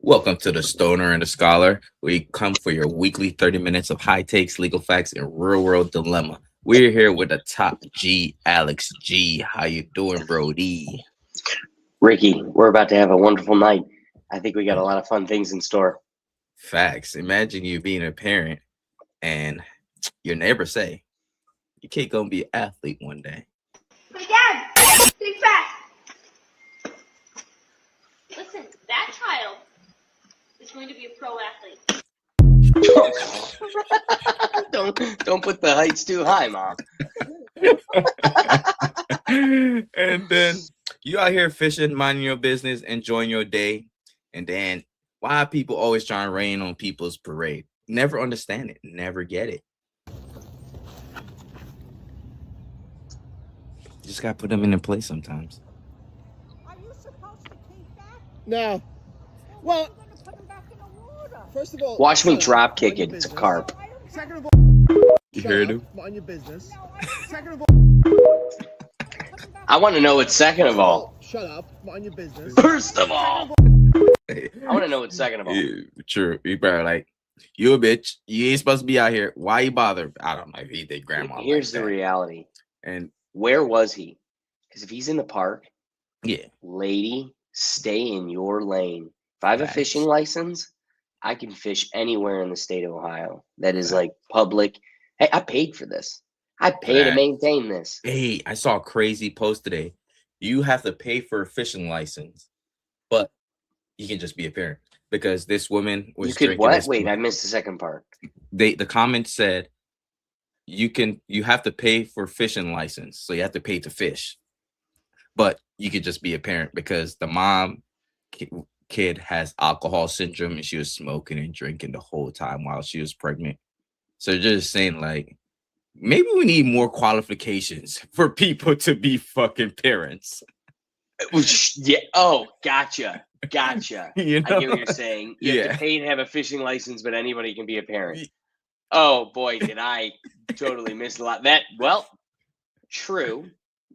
Welcome to the Stoner and the Scholar. We come for your weekly 30 minutes of high takes, legal facts, and real world dilemma. We're here with the top G, Alex G. How you doing, Brody? Ricky, we're about to have a wonderful night. I think we got a lot of fun things in store. Facts. Imagine you being a parent and your neighbor say, your kid gonna be an athlete one day. Hey, Dad! Think fast! Listen, that child is going to be a pro athlete. don't put the heights too high, Mom. And then you out here fishing, minding your business, enjoying your day. And then why people always trying to rain on people's parade? Never understand it. Never get it. Just gotta put them in their place sometimes. Are you supposed to keep that? No. Well, You're going to put them back in the water. first of all, Watch me shut up, drop kick mind it. your It's a business. carp. Second of all, You shut heard up, him? mind your business. No, Second of put them back I want to know what's second of all. shut up, mind your business. First of all, I want to know what's second of all. Yeah, true. You probably like, you a bitch. You ain't supposed to be out here. Why you bother? I don't know if he did grandma. Here's like the that. reality. And Where was he? Because if he's in the park, yeah, lady, stay in your lane. If I have a Facts. fishing license, I can fish anywhere in the state of Ohio. That is Facts. like public. Hey, I paid for this. I pay to Facts. maintain this. hey, I saw a crazy post today. You have to pay for a fishing license, but you can just be a parent because this woman was You could drinking what? this- Wait, I missed the second part. the comment said you have to pay for fishing license, so you have to pay to fish, but you could just be a parent because the mom kid has alcohol syndrome and she was smoking and drinking the whole time while she was pregnant. So just saying like maybe we need more qualifications for people to be fucking parents. Yeah. Oh, gotcha. Gotcha. You I know? get what you're saying. You have Yeah. to pay to have a fishing license, but anybody can be a parent. Oh boy, did I totally miss a lot. True.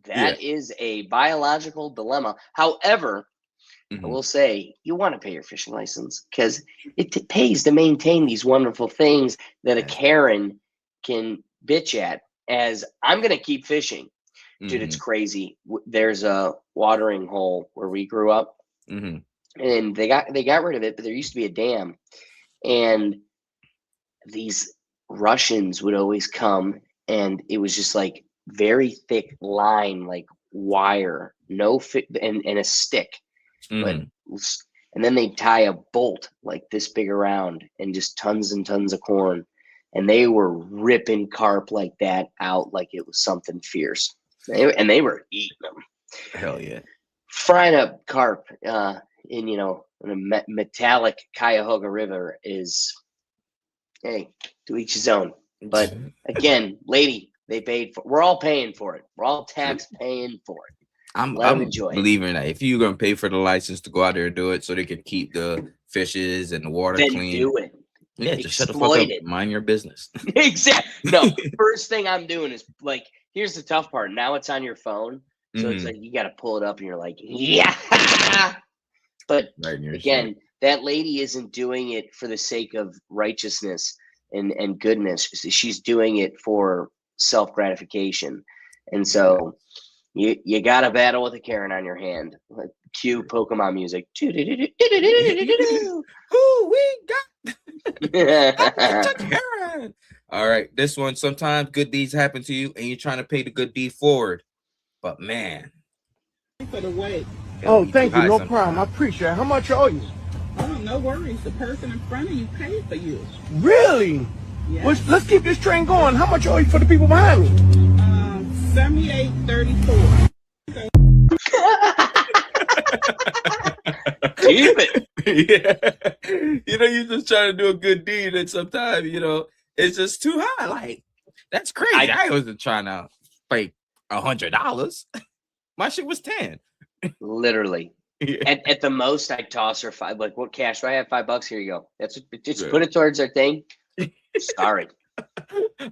That is a biological dilemma. However, I Mhm. will say you want to pay your fishing license because it pays to maintain these wonderful things that a Yes. Karen can bitch at. As I'm gonna keep fishing, dude. It's Mhm. crazy. There's a watering hole where we grew up, Mhm. and they got rid of it, but there used to be a dam, and these Russians would always come, and it was just like very thick line, like wire, no fit, and a stick, but Mhm. and then they tie a bolt like this big around, and just tons and tons of corn, and they were ripping carp like that out like it was something fierce, and they were eating them. Hell yeah. Frying up carp in a metallic Cuyahoga River is, hey, to each his own. But again, lady, they paid for. We're all paying for it. We're all tax paying for it. I'm Let 'em enjoy it. believing that if you're gonna pay for the license to go out there and do it so they can keep the fishes and the water Then clean. do it. Yeah, just shut the fuck up. Exploit it. Mind your business. Exactly. No, first thing I'm doing is like, here's the tough part. Now it's on your phone, so it's Mhm. like you got to pull it up, and you're like, yeah. But Right in your again, shit. that lady isn't doing it for the sake of righteousness and goodness. She's doing it for self gratification, and so you got a battle with a Karen on your hand. Like, cue Pokemon music. Who we got? Karen. All right, this one. Sometimes good deeds happen to you, and you're trying to pay the good deed forward. But man, For the wait. it'll Oh, be thank too you. high No sometimes. problem. I appreciate it. How much owe you? Oh, no worries. The person in front of you paid for you. Really? Yes. Let's keep this train going. How much owe you for the people behind me? 78.34. Keep it. Yeah. You're just trying to do a good deed, and sometimes, it's just too high. Like, that's crazy. I wasn't trying to fake $100. My shit was 10. Literally. Yeah. At the most, I toss her $5. Like, what cash do I have? $5. Here you go. That's just Good. put it towards our thing. Sorry,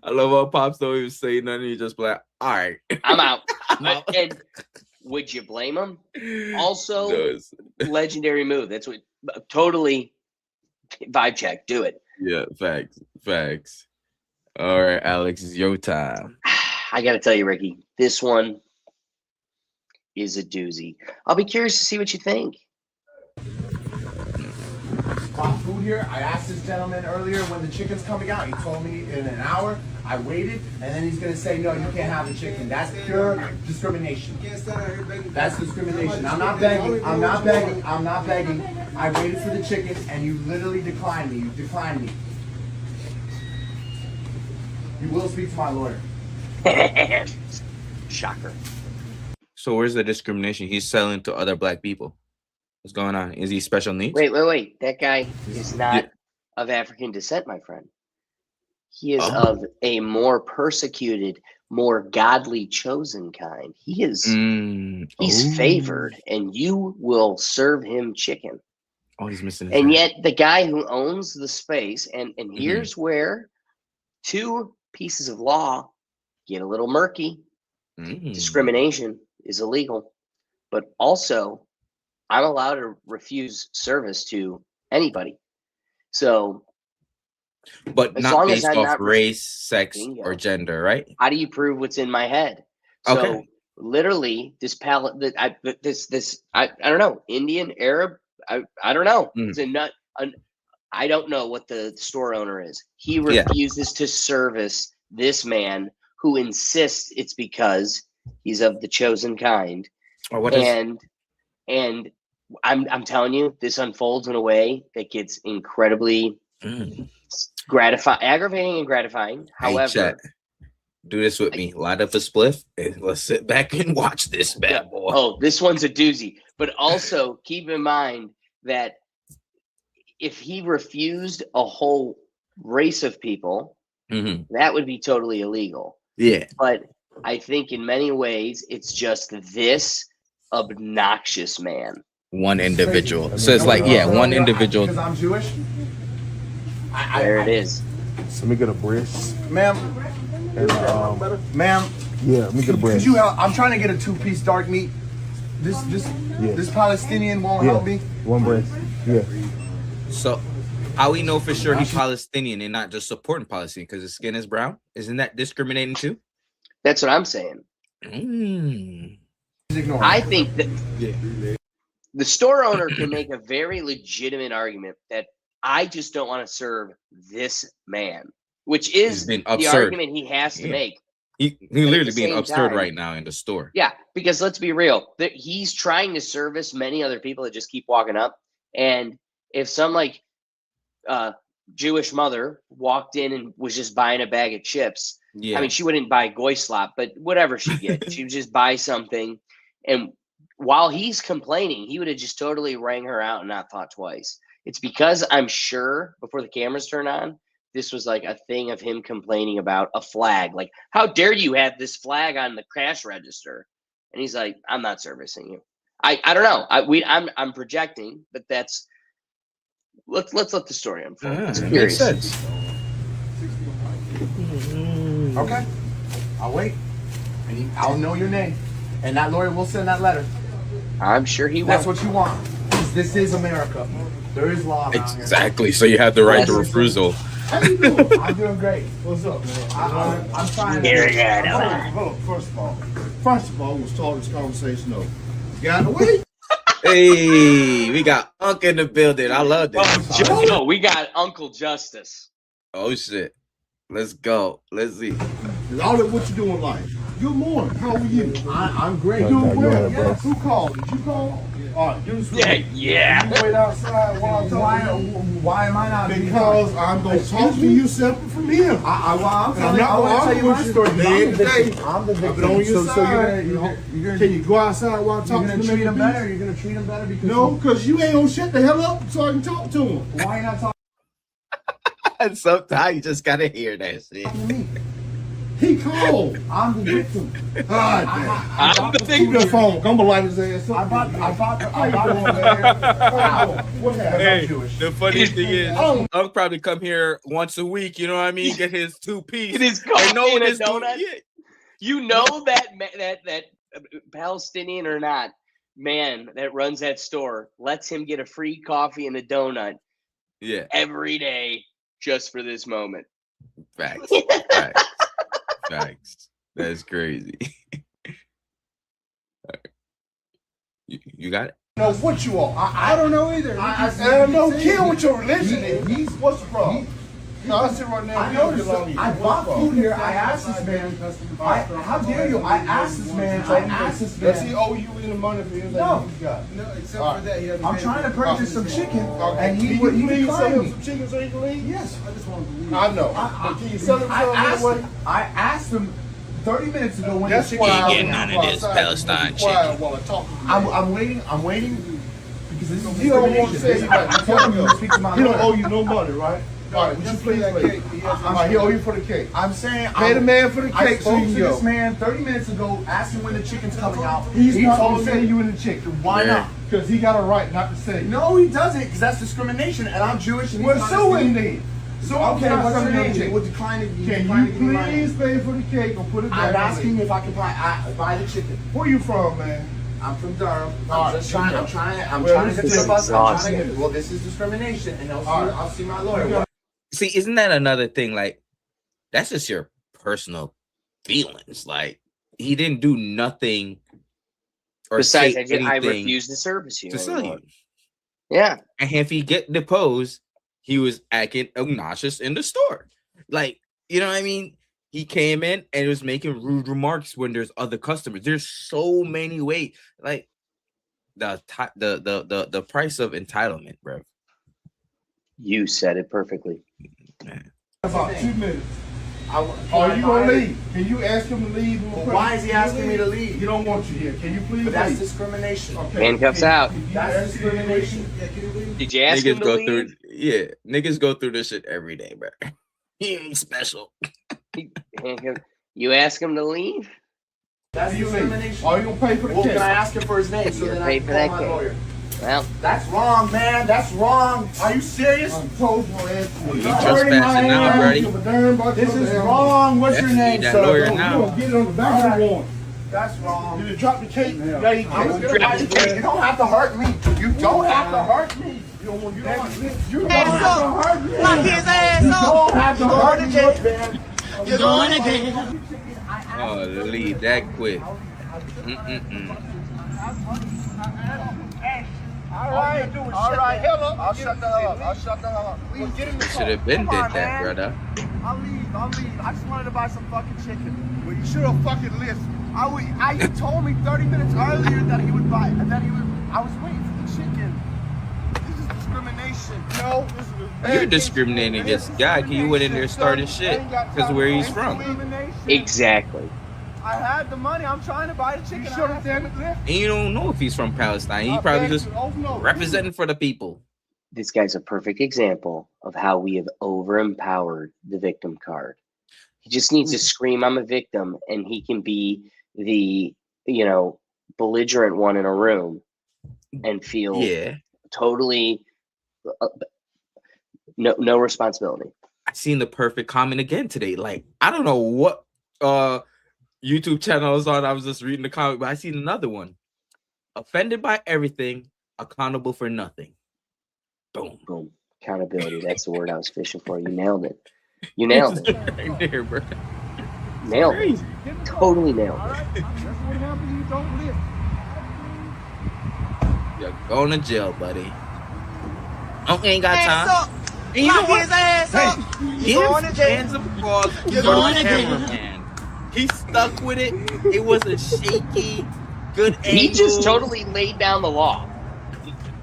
I love how Pops don't even say nothing. He just be like, all right. I'm out. I'm out. And would you blame him? Also, No, legendary move. That's what totally vibe check. Do it. Yeah, facts. All right, Alex, it's your time. I got to tell you, Ricky, this one is a doozy. I'll be curious to see what you think. Bought food here. I asked this gentleman earlier when the chicken's coming out. He told me in an hour. I waited, and then he's gonna say, no, you can't have the chicken. That's pure discrimination. That's discrimination. I'm not begging. I waited for the chicken, and you literally declined me. You declined me. You will speak to my lawyer. Shocker. So where's the discrimination? He's selling to other black people. What's going on? Is he special needs? Wait. That guy is not of African descent, my friend. He is of a more persecuted, more godly chosen kind. He is he's favored, and you will serve him chicken. Oh, he's missing his And hand. yet the guy who owns the space, and here's where two pieces of law get a little murky. Discrimination is illegal, but also I'm allowed to refuse service to anybody. So, But as not long as based I'm off not race, sex, Bingo. or gender, right? how do you prove what's in my head? So Okay. literally this palette that I don't know, Indian, Arab, I don't know. It's a nut. I don't know what the store owner is. He refuses to service this man who insists it's because he's of the chosen kind. Or what is And I'm telling you, this unfolds in a way that gets incredibly aggravating and gratifying. Hey, However, chat. Do this with me. Light up a spliff and let's sit back and watch this bad boy. oh, this one's a doozy. But also keep in mind that if he refused a whole race of people, that would be totally illegal. Yeah. But I think in many ways, it's just this obnoxious man. One individual. So it's like, one individual. Because I'm Jewish. There it is. Let me get a breast. Ma'am. And, Ma'am. yeah, let me get a breast. I'm trying to get a 2-piece dark meat. This Palestinian won't help me. One breast. Yeah. So how we know for sure he's Palestinian and not just supporting Palestine because his skin is brown? Isn't that discriminating too? That's what I'm saying. I think that the store owner can make a very legitimate argument that I just don't want to serve this man, which is being the absurd. argument he has to make. He literally the being same absurd time- right now in the store. Yeah, because let's be real, he's trying to service many other people that just keep walking up. And if some Jewish mother walked in and was just buying a bag of chips, Yeah. I mean, she wouldn't buy goy slop, but whatever she get, she would just buy something. And while he's complaining, he would have just totally rang her out and not thought twice. It's because I'm sure before the cameras turn on, this was like a thing of him complaining about a flag. Like, how dare you have this flag on the cash register? And he's like, I'm not servicing you. I don't know. I'm projecting, but that's let's let the story unfold. It's Makes curious. sense. Okay. I'll wait. And I'll know your name. And that lawyer will send that letter. I'm sure he will. That's what you want. This is America. There is law around here. Exactly. So you have the right to refusal. How you doing? I'm doing great. What's up, man? I'm trying to. Hold on, first of all, we'll start this conversation over. Get out of the way. Hey, we got Unc in the building. I love this. No, we got Uncle Justice. Oh shit. Let's go. Let's see. Is all that what you do in life? Good morning. How are you? I'm great. You Doing doing well. well? Yes. Who called? Did you call? All right, do this. Yeah. You wait outside while I'm why am I not? Because I'm going to talk to you separate from him. I'm I'm not going to argue with you. I'm the victim. I've been on your side. You're Can you go outside while I'm talking to gonna him? treat him better. You're gonna treat him better because No, because you ain't gonna shut the hell up so I can talk to him. why you not talking And sometimes you just gotta hear that shit. to me? He called. I'm the victim. I'm the Keep that phone. I'm gonna light his ass up. I bought What happened? Hey, I'm Jewish. the funniest thing is, Oh. Unc probably come here once a week. You know what I mean? Get his 2-piece. It is And coffee know and a this dude- donut. yeah. You know that Palestinian or not, man that runs that store lets him get a free coffee and a donut Yeah, every day just for this moment. facts. Facts. Facts. That's crazy. You got it? know what you are. I don't know either. I don't care what your religion is. What's the problem? No, I sit right now. I noticed. I bought food here. I asked this man. How dare you? I asked this man. Does he owe you any money for anything No. he's got? No, except All for right. that, he hasn't I'm paid trying me. to purchase some chicken, and Can he you please sell declined him me. some chicken so he can leave? Yes. I just want to leave. I know. But can you sell him something? I asked him 30 minutes ago when That's the why chicken I getting was none of outside this to be Palestine quiet chicken. while I talk to you. I'm waiting because this is He don't want to say discrimination. that. I told him to speak to my He don't lawyer. owe you no money, right? All right, would you please wait? All right, he owe you for the cake. I'm saying Pay the man for the I cake so spoke you to can this go. man 30 minutes ago, asking when the chicken's coming out. He's He not told gonna me say you in the chicken. Why Yeah. not? Because he got a right not to say. No, he doesn't, because that's discrimination, and I'm Jewish. And Well, he's sue honest. him then. So I'm okay, not what's your selling no name? chicken. We'll decline it. Can decline you to give me my name. please pay for the cake or put it I'm back? asking if I can buy the chicken. Where you from, man? I'm from Durham. All I'm right, just trying. well, I'm trying to this get is the bus. I'm trying to exhausting. get. Well, this is discrimination, and All right. I'll see my lawyer. See, isn't that another thing? Like, that's just your personal feelings. Like, he didn't do nothing or Besides, say I anything refuse to service you to sell anymore. you. Yeah. And if he get deposed, he was acting obnoxious in the store. Like, you know what I mean? He came in and was making rude remarks when there's other customers. There's so many ways. Like the price of entitlement, bro. You said it perfectly. About 2 minutes. Are Are you gonna leave? Can you ask him to leave? Well, why is he asking me to leave? He don't want you here. Can you please But that's leave? discrimination. Okay. Handcuffs Can- out. can you That's ask him to leave? discrimination. Did you ask him Niggas to go leave? through, niggas go through this shit every day, bro. He ain't special. Handcuff- You ask him to leave? That's Can you leave? discrimination. Are you gonna pay for the Well, cake? can I ask him for his name so You're that I paid can for call that my cake. lawyer? Well, That's wrong, man. That's wrong. Are you serious? I'm told your ass to leave. You trespassing now, buddy. This is wrong. What's your That's name, that sir? lawyer You now. gonna get it on the back of the warrant. That's wrong. Did you drop the cake? Yeah. Yeah, you I was did. gonna buy the cake. You don't have to hurt me. You don't have to hurt me. You don't want you don't have to hurt me. You don't have to hurt me, man. You're going again. Oh, leave that quick. Mm-mm-mm. All right. Hell up. I'll shut the hell up. Please get in the car. Should have been Come did on, that, man. brother. I'll leave. I just wanted to buy some fucking chicken. Well, you should have fucking listened. You told me 30 minutes earlier that he would buy it, and then I was waiting for the chicken. This is discrimination. No, this is You're discriminating against God. You went in there starting shit because of where he's from. exactly. I had the money. I'm trying to buy the chicken. You should have damn it left. And you don't know if he's from Palestine. He probably just representing for the people. This guy's a perfect example of how we have over-empowered the victim card. He just needs to scream, "I'm a victim," and he can be the, belligerent one in a room and feel Yeah. totally no responsibility. I seen the perfect comment again today. Like, I don't know what YouTube channel I was on. I was just reading the comment, but I seen another one. Offended by everything, accountable for nothing. Boom. Boom. Accountability. That's the word I was fishing for. You nailed it. You nailed it. Right there, bro. Nailed it. Crazy. Totally nailed All it. right. That's what happens when you don't live. You're going to jail, buddy. Uncle ain't got time. And you know what? Give hands of applause for the cameraman. He stuck with it. It was a shaky, good angle. He just totally laid down the law.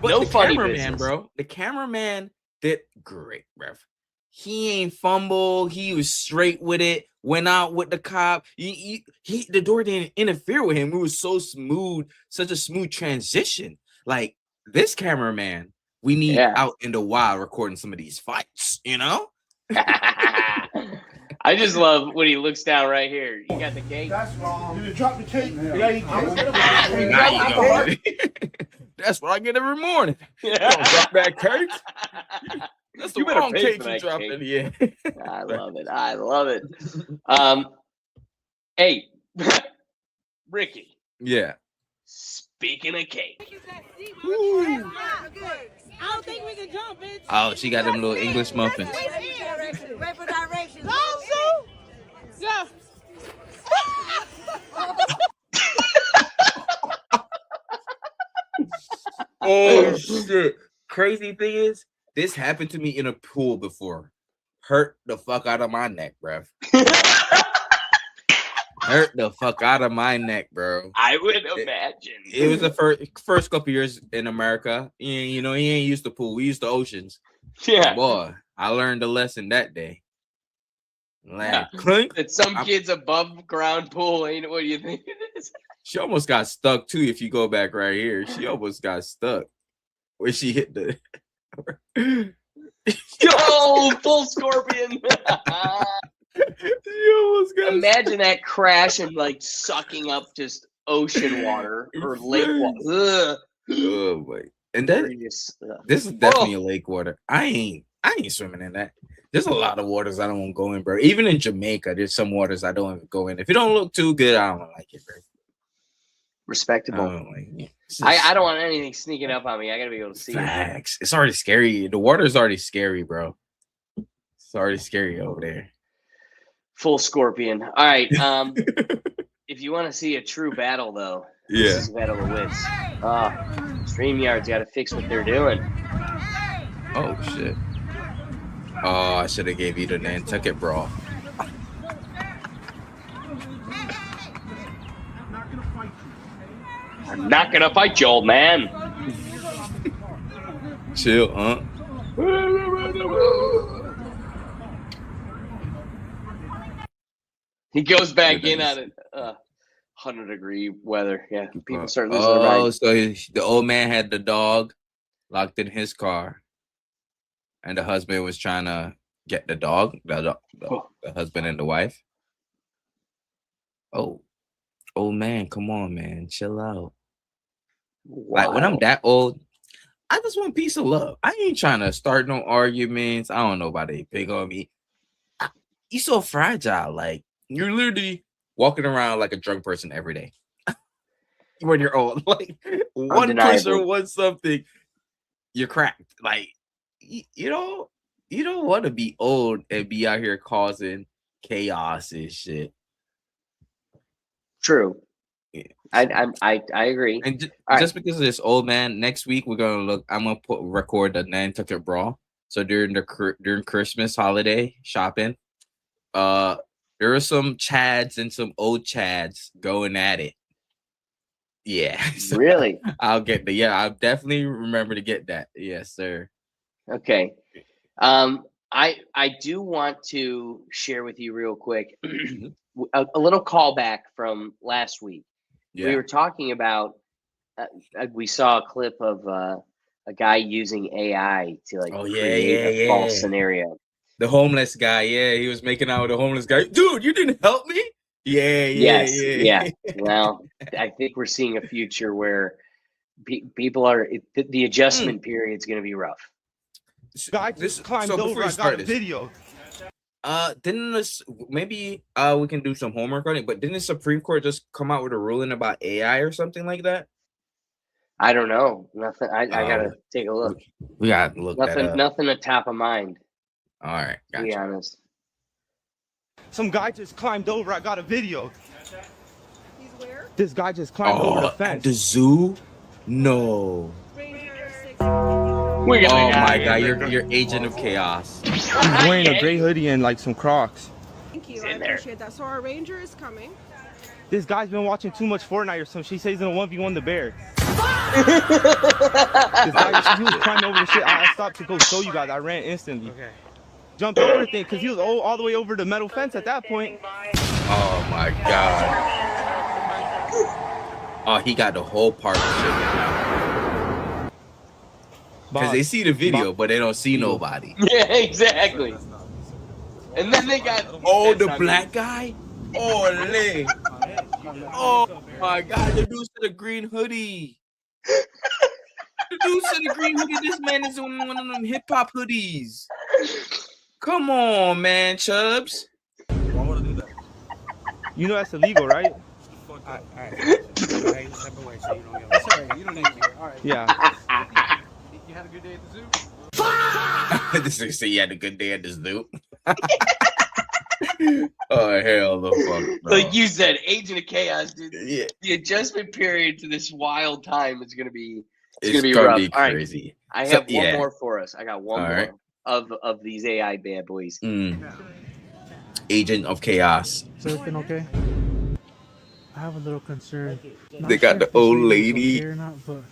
But no the funny cameraman, business. bro. The cameraman did great, bro. He ain't fumble. He was straight with it. Went out with the cop. The door didn't interfere with him. It was so smooth, such a smooth transition. Like this cameraman, we need out in the wild recording some of these fights. You know. I just love when he looks down right here. You got the cake. That's wrong. Did you drop the cake? Yeah. Yeah, you did. Now you go. That's what I get every morning. You don't drop that cake. That's the You better wrong pay cake for you that dropped cake. in. Yeah. I love it. I love it. Hey, Ricky. Yeah. Speaking of cake. I don't think we can jump, bitch. Oh, she got them little English muffins. Wait for directions. Also, yeah. Oh shit! Crazy thing is, this happened to me in a pool before. Hurt the fuck out of my neck, bruv. Hurt the fuck out of my neck, bro. I would imagine. It was the first couple years in America. You know, he ain't used to pool. We used to oceans. Yeah. Boy, I learned a lesson that day. Like, Yeah. clink. That some kids above ground pool ain't what do you think it is? She almost got stuck too. If you go back right here, she almost got stuck when she hit the. Yo, full scorpion. She almost got. Imagine that crash and like sucking up just ocean water or lake water. Ugh. Oh boy, and that Serious, this is definitely a lake water. I ain't swimming in that. There's a lot of waters I don't want to go in, bro. Even in Jamaica, there's some waters I don't even go in. If it don't look too good, I don't like it, bro. I Respectable. don't like it. It's I just don't want anything sneaking up on me. I gotta be able to see it. facts. It's already scary. The water's already scary, bro. It's already scary over there. Full scorpion. All right. If you want to see a true battle, though, this Yeah. is a battle of wits. StreamYard's got to fix what they're doing. Oh shit. Oh, I should have gave you the Nantucket brawl. I'm not gonna fight you, old man. Chill, huh? He goes back Yeah, in that on it. 100-degree weather. Yeah, people start losing their Oh, mind. so the old man had the dog locked in his car, and the husband was trying to get the dog. The husband and the wife. Oh, old man, come on, man, chill out. Like when I'm Wow. that old, I just want peace of love. I ain't trying to start no arguments. I don't know about they pick on me. You so fragile. Like you're literally walking around like a drunk person every day. When you're old, like one push or Undeniable. one something, you're cracked. Like you don't want to be old and be out here causing chaos and shit. True. Yeah. I agree. And All right. just because of this old man, next week we're gonna look. I'm gonna record the Nantucket Brawl. So during Christmas holiday shopping, there are some Chads and some old Chads going at it. Yeah, so Really? I'll get the I'll definitely remember to get that. Yes, sir. Okay. I do want to share with you real quick a little callback from last week. We Yeah. were talking about we saw a clip of a guy using AI to like Oh, yeah, create a false yeah. scenario. The homeless guy, yeah, he was making out with the homeless guy. Dude, you didn't help me? Yeah, Yes, yeah. Well, I think we're seeing a future where people are the adjustment period is going to be rough. Guy just climbed so before over. you I got start a this, video. didn't this maybe we can do some homework on it, but didn't the Supreme Court just come out with a ruling about AI or something like that? I don't know. Nothing. I gotta take a look. We gotta look that up. Nothing at top of mind. All right, To be gotcha. honest. Some guy just climbed over. I got a video. He's where? This guy just climbed over the Oh, at fence. the zoo? No. Ranger 6. We gotta Oh get my outta god, here. you're agent of chaos. He's wearing a gray hoodie and like some Crocs. Thank you. It's I in there. appreciate that. So our ranger is coming. This guy's been watching too much Fortnite or something. She says he's in a 1v1 the bear. This guy, he was climbing over the shit. I stopped to go show you guys. I ran instantly. Okay. Jumped over the thing because he was all the way over the metal fence at that point. Oh my god. Oh, he got the whole park because they see the video, but they don't see nobody. Yeah, exactly. And then they got Oh, the black guy? Ole. Oh my god, the dude to the green hoodie. The dude to the green hoodie. This man is in one of them hip hop hoodies. Come on, man, Chubbs. You know that's illegal, right? Alright. right? Step away so you don't get. That's all right. You don't need to. All right. Yeah. You had a good day at the zoo. This nigga say you had a good day at the zoo. Oh hell the fuck! No. Like you said, Agent of Chaos, dude. Yeah, The adjustment period to this wild time is gonna be it's gonna be gonna rough. be All right. crazy. I So, have one yeah. more for us. I got one All more right. of these AI bad boys. Agent of Chaos. Is everything okay? I have a little concern. Not They got sure the if this old lady's lady. okay or not, but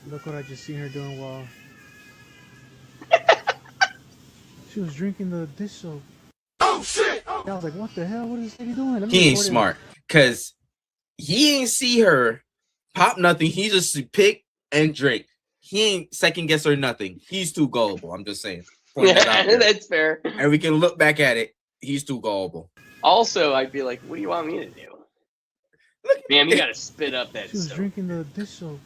look what I just seen her doing while she was drinking the dish soap. Oh shit! I was like, what the hell? What is this lady doing? Let me He ain't record it. smart because he ain't see her pop nothing. He just pick and drink. He ain't second guess or nothing. He's too gullible. I'm just saying. Point that out there. That's fair. And we can look back at it. He's too gullible. Also, I'd be like, what do you want me to do? Man, you gotta spit up that She was soap. drinking the dish soap.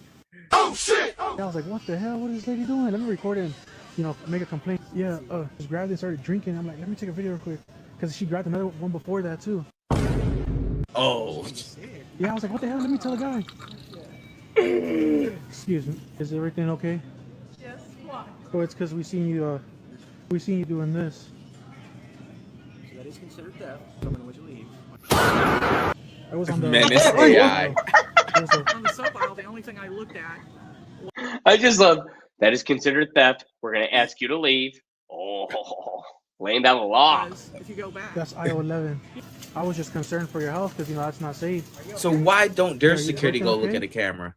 Oh shit! I was like, what the hell? What is this lady doing? Let me record it and, make a complaint. Yeah, just grabbed it and started drinking. I'm like, let me take a video real quick. Because she grabbed another one before that, too. Oh, Yeah, I was like, what the hell? Let me tell the guy. Excuse me. Is everything okay? Yes. Why? Oh, it's because we seen you doing this. That is considered theft. So I'm gonna let you leave. I was on the Menace AI. It was a- On the soap aisle, the only thing I looked at I just love that is considered theft. We're gonna ask you to leave. Oh, laying down the law. was, if you go back, That's IO 11. I was just concerned for your health because that's not safe. so why don't their Are you security go look okay? at a camera?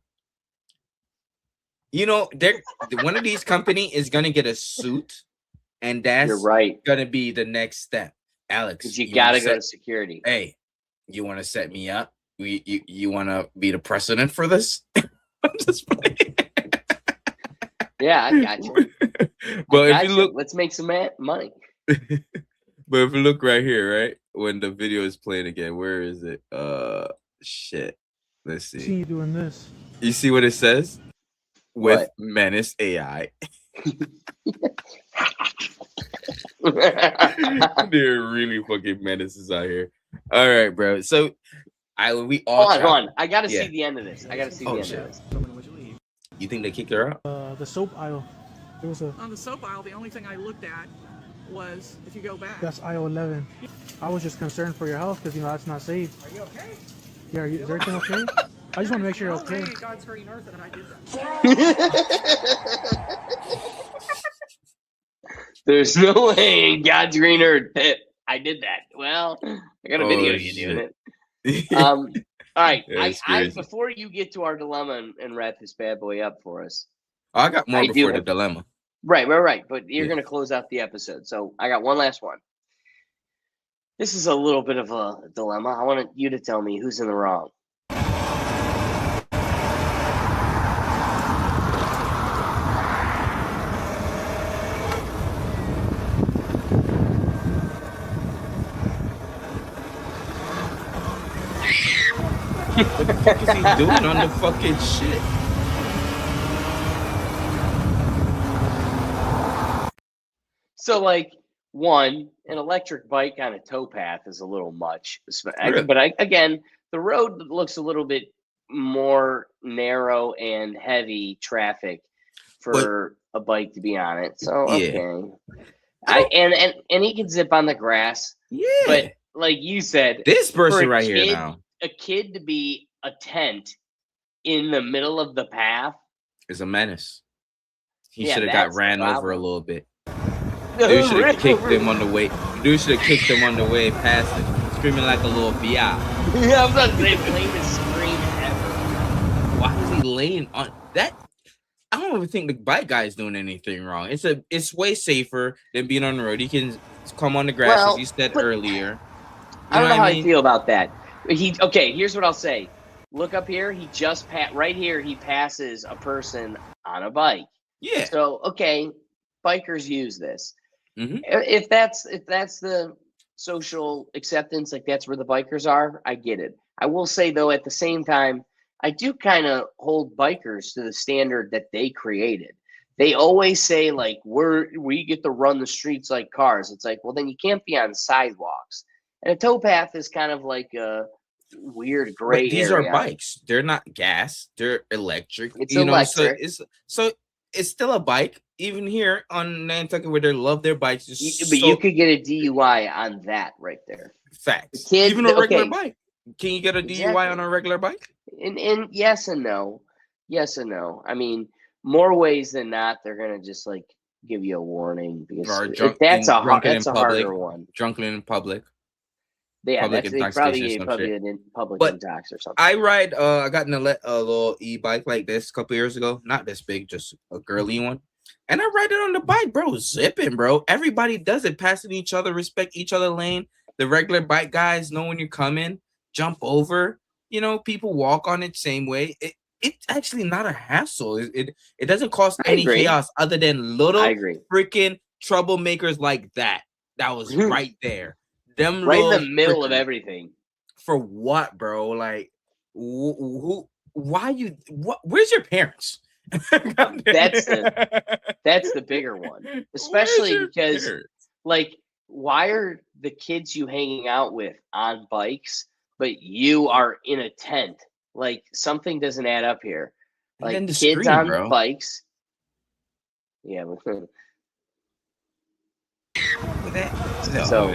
One of these company is gonna get a suit, and that's You're right. gonna be the next step. Alex, Because you wanna gotta go set- to security. Hey, you want to set me up? You want to be the precedent for this? I'm just playing. Yeah, I got you. But if Gotcha. you look, Let's make some money. but if you look right here, right when the video is playing again, where is it? Shit. Let's Seen see. you doing this. You see what it says? With What? Menace AI. They're really fucking menaces out here. All right, bro. So we all Hold try- on. I gotta Yeah. see the end of this. I gotta see the Oh, end shit. of this. so I'm gonna let you leave. You think they kicked her out? The soap aisle. There was a On the soap aisle, the only thing I looked at was, if you go back, that's IO 11. I was just concerned for your health because that's not safe. are you okay? Yeah, is everything okay? I just want to make sure you're No okay. way God's green earth that I did that. There's no way in God's green earth that I did that. Well, I got a Oh, video of you doing shit. it. All right. That's I crazy. before you get to our dilemma and wrap this bad boy up for us. I got more I do before the have- dilemma. Right. But you're Yeah. gonna close out the episode. So I got one last one. This is a little bit of a dilemma. I want you to tell me who's in the wrong. What the fuck is he doing on the fucking shit? So, like, one, an electric bike on a towpath is a little much. Really? But again, the road looks a little bit more narrow and heavy traffic for a bike to be on it. So, Yeah. okay. And he can zip on the grass. Yeah. But like you said, this person a right here kid- now a kid to be a tent in the middle of the path. is a menace. He Yeah, should have got that's the ran over a problem. little bit. Dude should have kicked him on the way. Dude should have kicked him on the way past it, screaming like a little biatch. I was about to say, lamest scream ever. Why is he laying on that? I don't even think the bike guy is doing anything wrong. It's way safer than being on the road. He can come on the grass, Well, as you said but- earlier. I don't know how I mean? feel about that. Okay, here's what I'll say. Look up here. He just right here. He passes a person on a bike. Yeah. So okay, bikers use this. Mhm. If that's the social acceptance, like that's where the bikers are, I get it. I will say though, at the same time, I do kind of hold bikers to the standard that they created. They always say like we get to run the streets like cars. It's like, well, then you can't be on sidewalks. And a towpath is kind of like weird gray But these area. are bikes. They're not gas. They're electric. It's you know, electric. so it's still a bike. Even here on Nantucket, where they love their bikes. But you could get a DUI on that right there. Facts. The kid- Even a regular okay. bike. Can you get a DUI Exactly. on a regular bike? And yes and no. Yes and no. I mean, more ways than not, they're gonna just like give you a warning because Or that's a drunken in public. harder one. Drunken in public. Yeah, Public that's they probably intoxication, get some shit. in public But intox or something. I ride. I got in a little e-bike like this a couple years ago. Not this big, just a girly one. And I ride it on the bike, bro. Zipping, bro. Everybody does it, passing each other, respect each other lane. The regular bike guys know when you're coming, jump over. You know, people walk on it same way. It's actually not a hassle. It doesn't cause I any agree. chaos other than little I agree. freaking troublemakers like that. That was right there. Them Right in the little middle of freaking- everything. For what, bro? Like, who? Why you? What? Where's your parents? That's the bigger one, especially because like, why are the kids you hanging out with on bikes, but you are in a tent? Like something doesn't add up here. And Like then the kids screen, on bro. bikes. Yeah, but so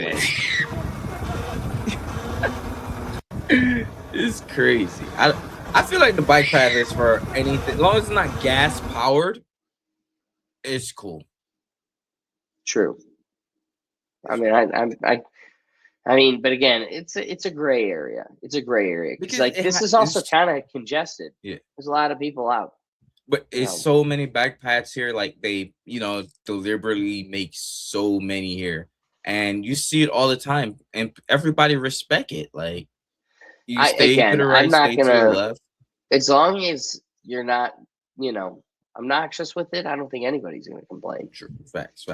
It's crazy. I feel like the bike path is for anything, as long as it's not gas powered. It's cool. true. I mean, but again, it's a gray area. It's a gray area because Because like it this ha- is also it's- kind of congested. Yeah. There's a lot of people out. But it's No. so many bike paths here. Like they, deliberately make so many here, and you see it all the time, and everybody respect it. Like you stay to the right, I'm not stay to the gonna. left. As long as you're not, obnoxious with it, I don't think anybody's gonna complain. True. Facts.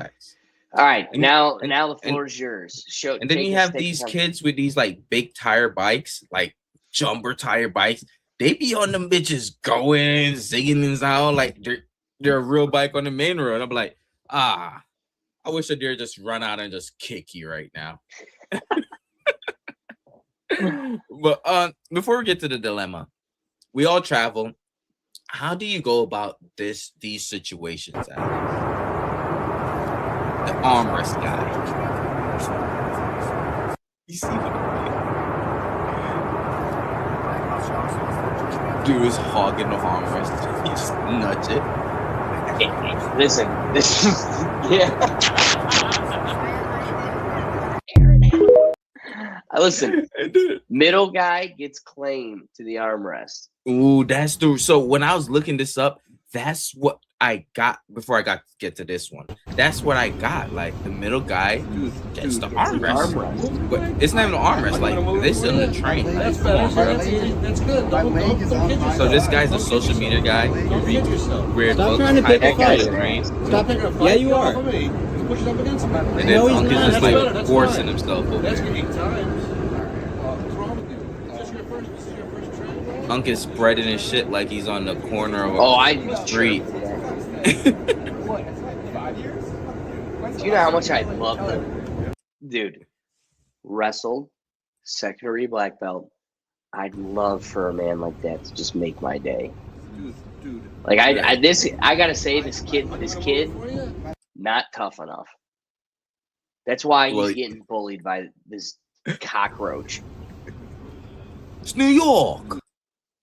All right, And- now and- the and- floor is yours. Show. And then take you us- have take us these on- kids with these like big tire bikes, like jumper tire bikes. They be on them bitches going, zigging and out like they're a real bike on the main road. I'm like, I wish I dare just run out and just kick you right now. But before we get to the dilemma, we all travel. How do you go about these situations, Alex? The armrest guy. You see what dude is hogging the armrest. He just nudge it. Listen, this is listen. Middle guy gets claim to the armrest. Ooh, that's the so when I was looking this up, that's what I got before I get to this one. That's what I got. Like the middle guy gets the armrest. But it's not even an armrest, like this is on the train. Like, come on, bro. That's good. So this guy's a social media guy. Weird Stop looks, trying to pick a high fight. train. Stop picking a fight. Yeah, you are. And then Unc is just like forcing himself over That's there. 8 times. What's wrong with you? Is this your first train? Unc is spreading his shit like he's on the corner of I street. Do you know how much I love them? Dude, wrestled, second degree black belt. I'd love for a man like that to just make my day. Dude. Like I gotta say, this kid, not tough enough. That's why he's Well, getting bullied by this cockroach. It's New York.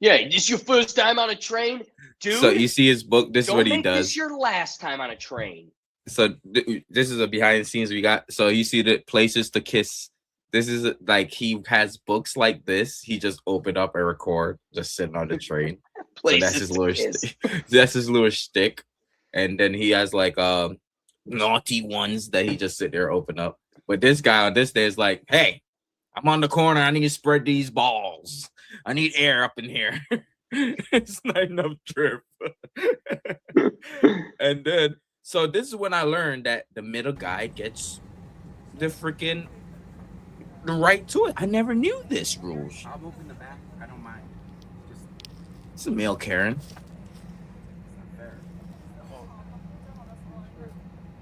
Yeah, this your first time on a train, dude? So you see his book. This is Don't what he make does. this your last time on a train. So this is a behind the scenes we got. So you see the places to kiss. This is like he has books like this. He just opened up and record, just sitting on the train. So Places that's his to little kiss. that's his little shtick. And then he has like naughty ones that he just sit there open up. But this guy on this day is like, hey, I'm on the corner. I need to spread these balls. I need air up in here. It's not enough drip. And then so this is when I learned that the middle guy gets the right to it. I never knew this rules. I'll move in the back. I don't mind. It's a male Karen.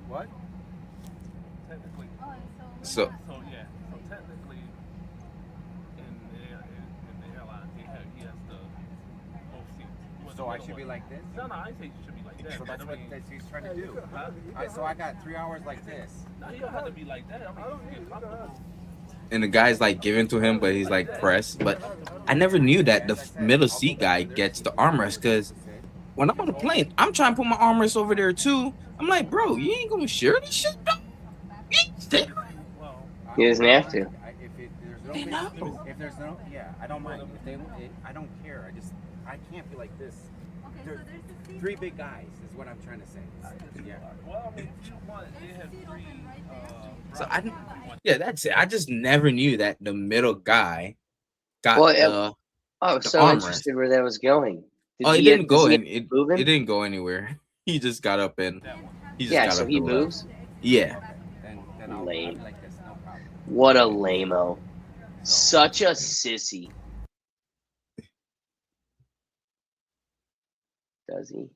What? Technically. So So technically, in should be like this. No, I didn't say you should be like that. So that's what he's trying to do. Huh? So I got 3 hours like this. No, you don't have to be like that. I mean, you can get comfortable. And the guy's like giving to him, but he's like pressed. But I never knew that the middle seat guy gets the armrest, because when I'm on the plane, I'm trying to put my armrest over there too. I'm like, bro, you ain't gonna share this shit, though? He doesn't have to. If there's no, yeah, I don't mind. I don't care. I can't be like this. There's 3 big guys is what I'm trying to say. Yeah. Well, I mean, if you want, they have 3. So yeah, that's it. I just never knew that the middle guy got I was the so armrest. interested where that was going. It didn't go in. It didn't go anywhere. He just got up and so he moves. Yeah. Then Lame. like this, no problem. What a lame-o. Such a sissy. Does he?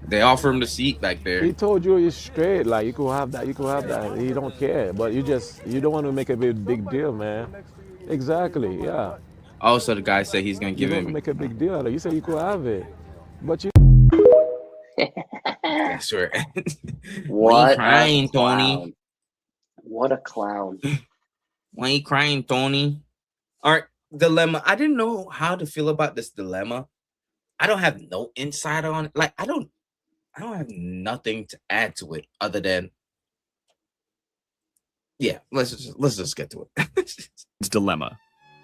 They offer him the seat back there. He told you it's straight, like you could have that, you could have that. He don't care, but you don't want to make a big deal, man. Exactly, yeah. Also, the guy said he's gonna give you him. Don't make a big deal. You said you could have it, but you. I swear. What you crying, a clown. Tony? What a clown. Why you crying, Tony? All right, dilemma. I didn't know how to feel about this dilemma. I don't have no insight on it. Like, I don't have nothing to add to it other than, yeah, let's just get to it. It's dilemma.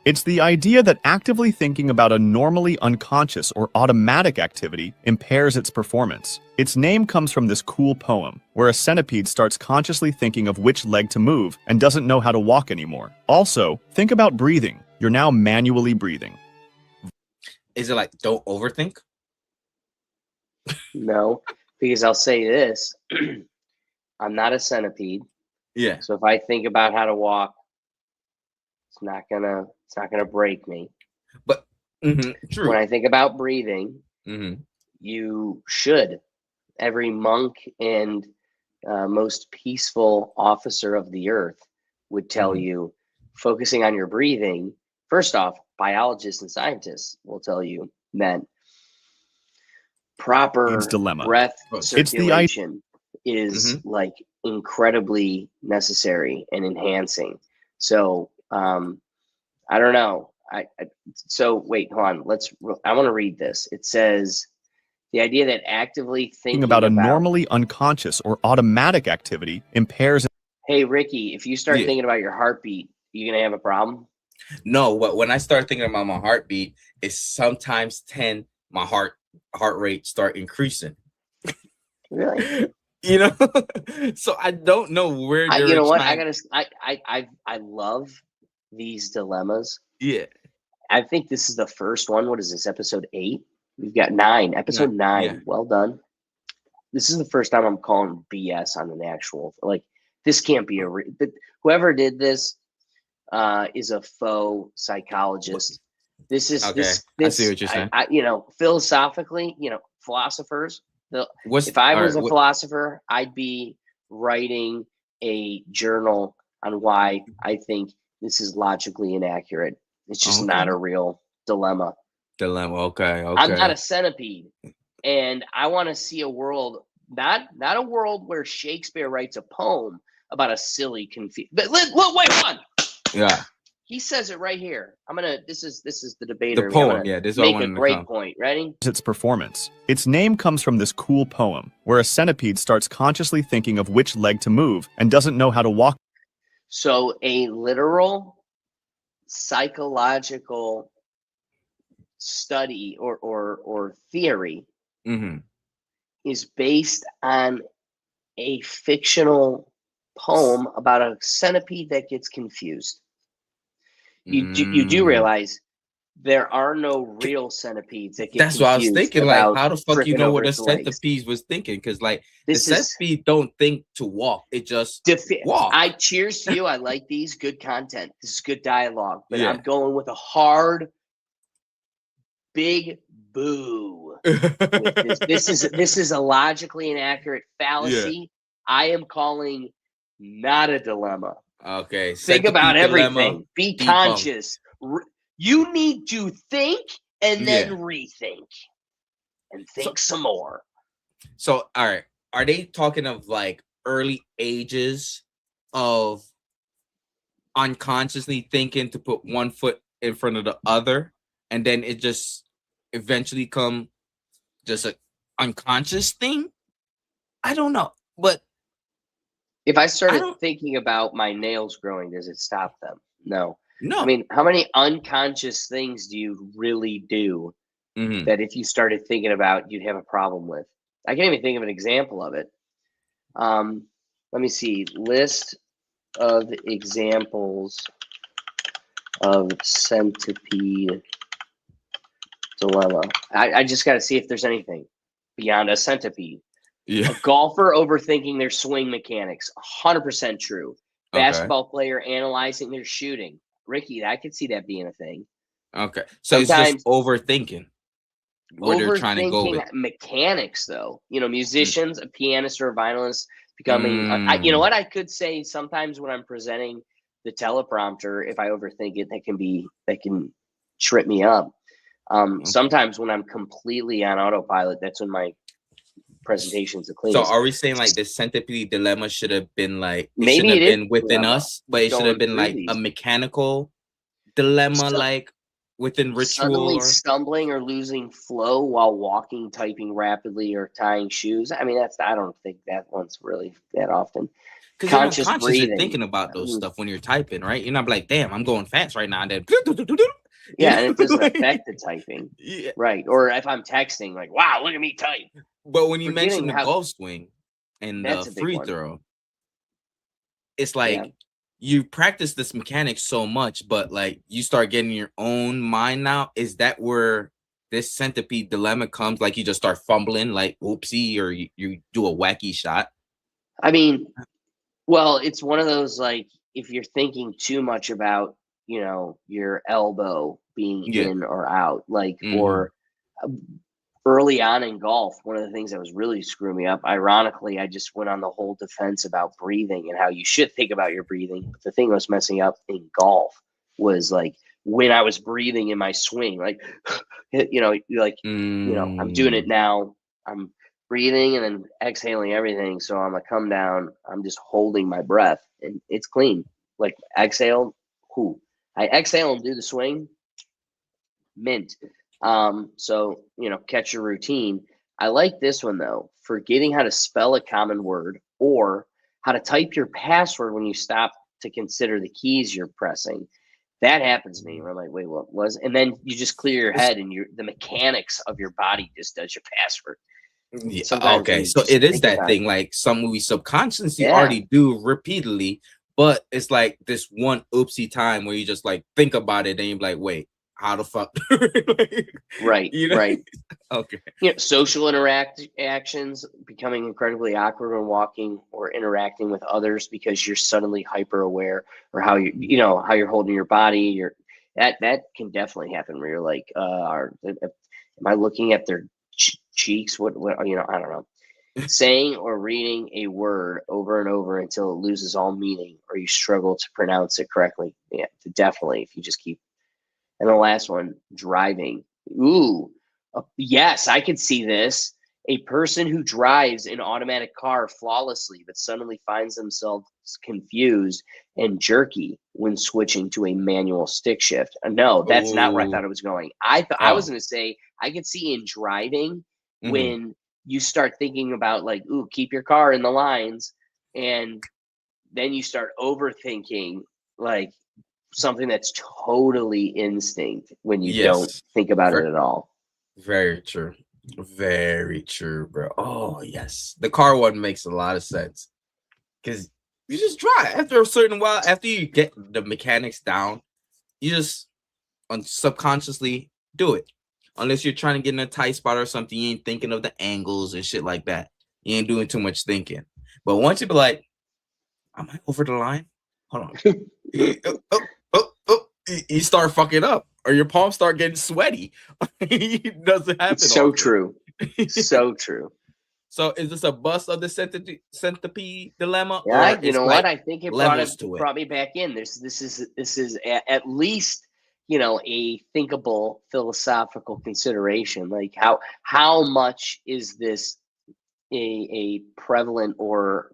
It's the idea that actively thinking about a normally unconscious or automatic activity impairs its performance. Its name comes from this cool poem, where a centipede starts consciously thinking of which leg to move and doesn't know how to walk anymore. Also, think about breathing. You're now manually breathing. Is it like, don't overthink? No, because I'll say this. I'm not a centipede. Yeah. So if I think about how to walk, it's not gonna break me. But true. When I think about breathing, Mm-hmm. you should. Every monk and most peaceful officer of the earth would tell you, focusing on your breathing. First off, biologists and scientists will tell you that proper dilemma. breath It's the circulation is like incredibly necessary and enhancing. So I don't know. So wait, hold on. I want to read this. It says the idea that actively thinking about a normally unconscious or automatic activity impairs. Hey Ricky, if you start thinking about your heartbeat, you gonna have a problem? No, but when I start thinking about my heartbeat, it's sometimes my heart rate start increasing. Really? You know, so I don't know where. You know what? I love these dilemmas. Yeah. I think this is the first one. What is this? Episode 8? We've got 9. Episode 9. Yeah. Well done. This is the first time I'm calling BS on an actual, like, this can't be whoever did this is a faux psychologist. This is okay. this. I see what you're saying. Philosophically, philosophers. If I was a philosopher, I'd be writing a journal on why I think this is logically inaccurate. It's just not a real dilemma. Okay. I'm not a centipede, and I want to see a world, not a world where Shakespeare writes a poem about a silly confused. But wait, hold on. Yeah. He says it right here. This is the debater. The poem, yeah, this is make a great point. Ready? Its performance. Its name comes from this cool poem, where a centipede starts consciously thinking of which leg to move and doesn't know how to walk. So a literal psychological study or theory is based on a fictional poem about a centipede that gets confused. You do realize there are no real centipedes that get That's what I was thinking. Like, how the fuck you know what a centipede centipede was thinking? Because like the centipede don't think to walk; it just walk. I cheers to you. I like these. Good content. This is good dialogue. But Yeah. I'm going with a hard, big boo. with this is a logically inaccurate fallacy. I am calling not a dilemma. Okay. Think about centipede dilemma, everything. Be debunked. conscious. You need to think and then Yeah. rethink and think some more. So, all right, are they talking of like early ages of unconsciously thinking to put one foot in front of the other, and then it just eventually come just an unconscious thing? I don't know, but If I started thinking about my nails growing, does it stop them? No. No. I mean, how many unconscious things do you really do that if you started thinking about, you'd have a problem with? I can't even think of an example of it. Let me see. List of examples of centipede dilemma. I just got to see if there's anything beyond a centipede. Yeah. A golfer overthinking their swing mechanics. 100% true. Basketball player analyzing their shooting. Ricky, I could see that being a thing. Okay, so it's just overthinking what they're trying to go with. Mechanics, though, musicians, a pianist or a violinist becoming. You know what? I could say sometimes when I'm presenting the teleprompter, if I overthink it, that can trip me up. Sometimes when I'm completely on autopilot, that's when my presentation's the cleanest. So are we saying like the centipede dilemma should have been like maybe it it been is within dilemma. us, but it should have been like a mechanical dilemma, like within ritual, suddenly stumbling or losing flow while walking, typing rapidly, or tying shoes. I mean, I don't think that one's really that often. Because you're unconscious, you're thinking about those stuff when you're typing, right? You're not like, damn, I'm going fast right now, and then yeah, and it doesn't affect the typing, right? Or if I'm texting, like, wow, look at me type. But when you mention the golf swing and the free throw, it's like you practice this mechanic so much, but like you start getting your own mind now. Is that where this centipede dilemma comes? Like you just start fumbling, like oopsie, or you do a wacky shot? I mean, well, it's one of those, like, if you're thinking too much about, your elbow being in or out, like, or early on in golf, one of the things that was really screwing me up, ironically, I just went on the whole defense about breathing and how you should think about your breathing. But the thing that was messing up in golf was like when I was breathing in my swing, like, I'm doing it now. I'm breathing and then exhaling everything. So I'm gonna come down. I'm just holding my breath and it's clean. Like exhale, I exhale and do the swing. Mint. So, catch your routine. I like this one though, forgetting how to spell a common word or how to type your password when you stop to consider the keys you're pressing. That happens to me where I'm like, wait, what was? And then you just clear your head and the mechanics of your body just does your password. Yeah, okay, so it is that thing, like something we subconsciously already do repeatedly, but it's like this one oopsie time where you just like think about it and you're like, wait, how the fuck? Right. Okay. Social interactions becoming incredibly awkward when walking or interacting with others because you're suddenly hyper aware, or how how you're holding your body. That can definitely happen where you're like, am I looking at their cheeks? What I don't know. Saying or reading a word over and over until it loses all meaning, or you struggle to pronounce it correctly. Yeah, definitely. If you just keep. And the last one, driving. Ooh, yes, I could see this. A person who drives an automatic car flawlessly, but suddenly finds themselves confused and jerky when switching to a manual stick shift. No, that's not where I thought it was going. I was going to say, I could see in driving when you start thinking about like, ooh, keep your car in the lines. And then you start overthinking like, something that's totally instinct when you don't think about it at all. Very true, bro. Oh yes, the car one makes a lot of sense because you just drive after a certain while. After you get the mechanics down, you just subconsciously do it. Unless you're trying to get in a tight spot or something, you ain't thinking of the angles and shit like that. You ain't doing too much thinking. But once you be like, am I over the line? Hold on. You start fucking up, or your palms start getting sweaty. It doesn't happen. It's so true. So true. So is this a bust of the centipede dilemma? Yeah, you know what? I think it brought me back in. This is at least a thinkable philosophical consideration. Like how much is this a prevalent or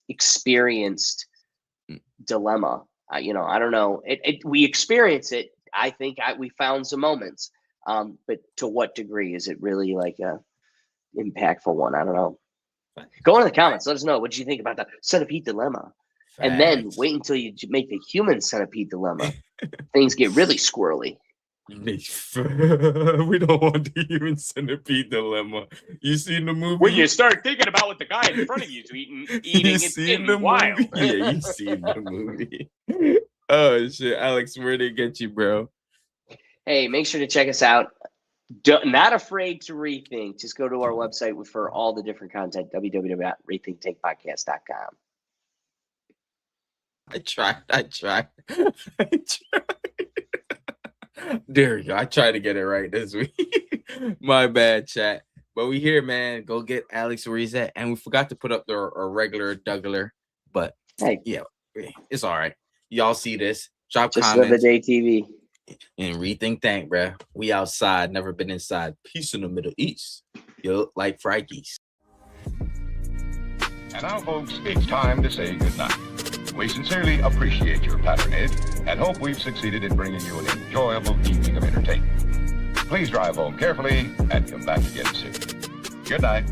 experienced dilemma? I don't know. We experience it. I think we found some moments, but to what degree is it really like a impactful one? I don't know. Go in the comments. Let us know what you think about the centipede dilemma. And then wait until you make the human centipede dilemma. Things get really squirrely. We don't want the human centipede dilemma. You seen the movie? When you start thinking about what the guy in front of you is eating, it's getting wild. Yeah, you seen the movie. Oh shit, Alex, where did it get you, bro? Hey, make sure to check us out. Not afraid to rethink. Just go to our website for all the different content, www.rethinktankpodcast.com. I tried. There we go. I tried to get it right this week. My bad, chat. But we here, man. Go get Alex where he's at. And we forgot to put up our regular Dougler. But hey, yeah, it's all right. Y'all see this. Drop just comments. Just another day TV. And rethink tank, bruh. We outside, never been inside. Peace in the Middle East. You look like Frikes. And now, folks, it's time to say goodnight. We sincerely appreciate your patronage and hope we've succeeded in bringing you an enjoyable evening of entertainment. Please drive home carefully and come back again soon. Good night.